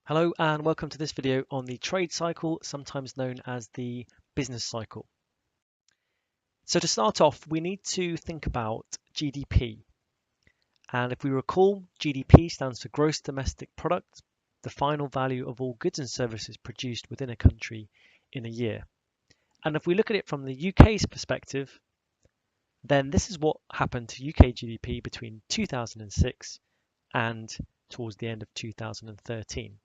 Hello and welcome to this video on the trade cycle, sometimes known as the business cycle. So to start off, we need to think about GDP. And if we recall, GDP stands for Gross Domestic Product, the final value of all goods and services produced within a country in a year. And if we look at it from the UK's perspective, then this is what happened to UK GDP between 2006 and towards the end of 2013.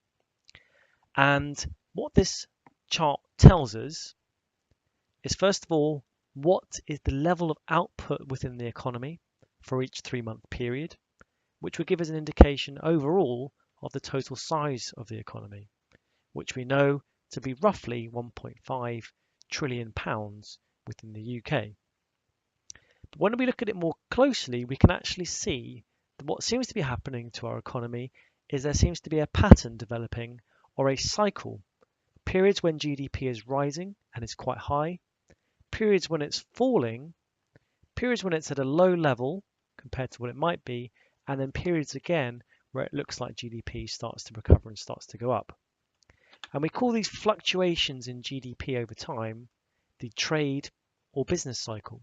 And what this chart tells us is, first of all, what is the level of output within the economy for each 3-month period, which would give us an indication overall of the total size of the economy, which we know to be roughly 1.5 trillion pounds within the UK. But when we look at it more closely, we can actually see that what seems to be happening to our economy is there seems to be a pattern developing, or a cycle. Periods when GDP is rising and is quite high, periods when it's falling, periods when it's at a low level compared to what it might be, and then periods again where it looks like GDP starts to recover and starts to go up. And we call these fluctuations in GDP over time the trade or business cycle.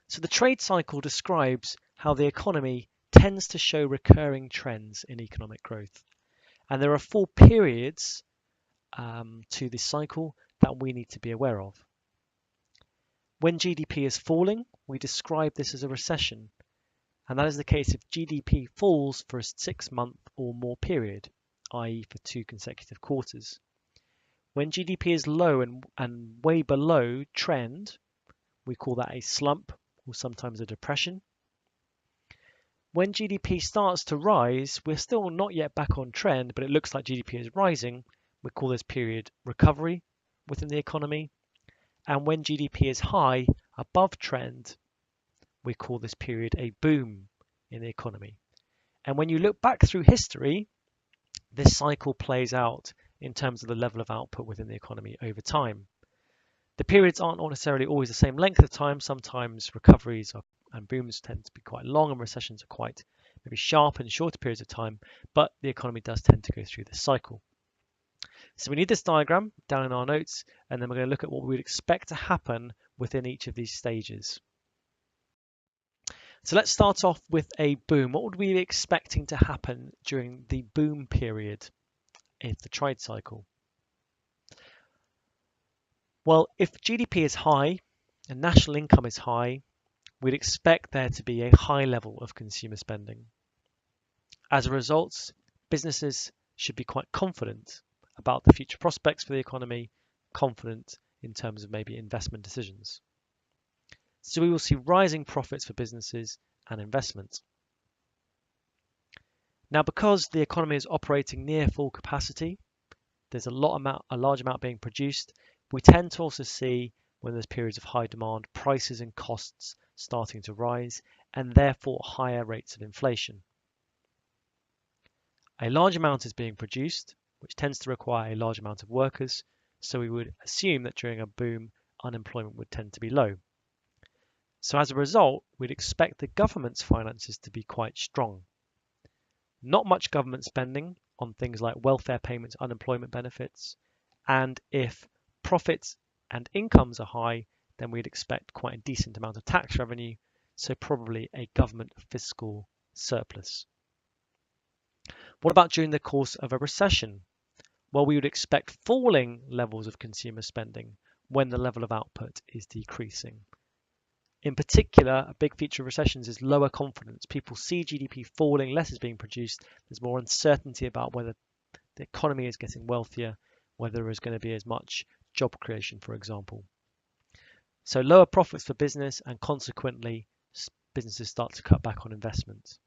So the trade cycle describes how the economy tends to show recurring trends in economic growth. And there are 4 periods to this cycle that we need to be aware of. When GDP is falling, we describe this as a recession, and that is the case if GDP falls for a 6-month or more period, i.e. for 2 consecutive quarters. When GDP is low and way below trend, we call that a slump or sometimes a depression. When GDP starts to rise, we're still not yet back on trend, but it looks like GDP is rising. We call this period recovery within the economy. And when GDP is high, above trend, we call this period a boom in the economy. And when you look back through history, this cycle plays out in terms of the level of output within the economy over time. The periods aren't necessarily always the same length of time. Sometimes recoveries and booms tend to be quite long, and recessions are quite maybe sharp in shorter periods of time, but the economy does tend to go through this cycle. So we need this diagram down in our notes, and then we're going to look at what we would expect to happen within each of these stages. So let's start off with a boom. What would we be expecting to happen during the boom period in the trade cycle? Well, if GDP is high and national income is high, we'd expect there to be a high level of consumer spending. As a result, businesses should be quite confident about the future prospects for the economy, confident in terms of maybe investment decisions. So we will see rising profits for businesses and investment. Now, because the economy is operating near full capacity, there's a large amount being produced. We tend to also see, when there's periods of high demand, prices and costs starting to rise, and therefore higher rates of inflation. A large amount is being produced, which tends to require a large amount of workers, so we would assume that during a boom, unemployment would tend to be low. So as a result, we'd expect the government's finances to be quite strong. Not much government spending on things like welfare payments, unemployment benefits, and if profits and incomes are high, then we'd expect quite a decent amount of tax revenue, so probably a government fiscal surplus. What about during the course of a recession? Well, we would expect falling levels of consumer spending when the level of output is decreasing. In particular, a big feature of recessions is lower confidence. People see GDP falling, less is being produced. There's more uncertainty about whether the economy is getting wealthier, whether there is going to be as much job creation, for example. So lower profits for business, and consequently, businesses start to cut back on investment.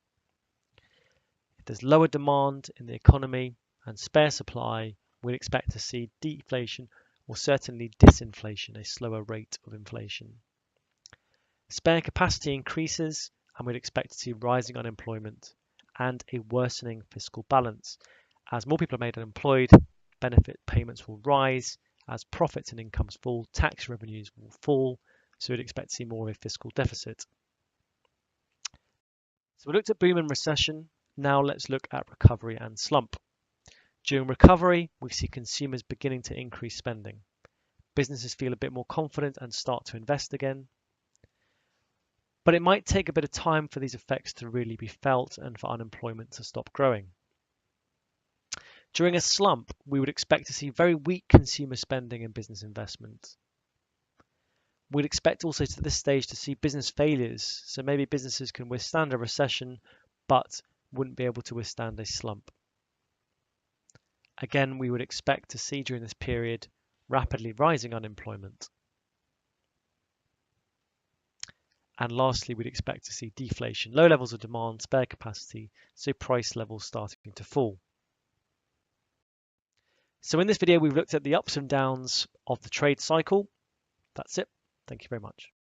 If there's lower demand in the economy and spare supply, we'd expect to see deflation or certainly disinflation, a slower rate of inflation. Spare capacity increases, and we'd expect to see rising unemployment and a worsening fiscal balance. As more people are made unemployed, benefit payments will rise. As profits and incomes fall, tax revenues will fall, so we'd expect to see more of a fiscal deficit. So we looked at boom and recession, Now let's look at recovery and slump. During recovery, we see consumers beginning to increase spending. Businesses feel a bit more confident and start to invest again. But it might take a bit of time for these effects to really be felt and for unemployment to stop growing. During a slump, we would expect to see very weak consumer spending and business investment. We'd expect also to this stage to see business failures. So maybe businesses can withstand a recession, but wouldn't be able to withstand a slump. Again, we would expect to see during this period rapidly rising unemployment. And lastly, we'd expect to see deflation, low levels of demand, spare capacity, so price levels starting to fall. So in this video, we've looked at the ups and downs of the trade cycle. That's it. Thank you very much.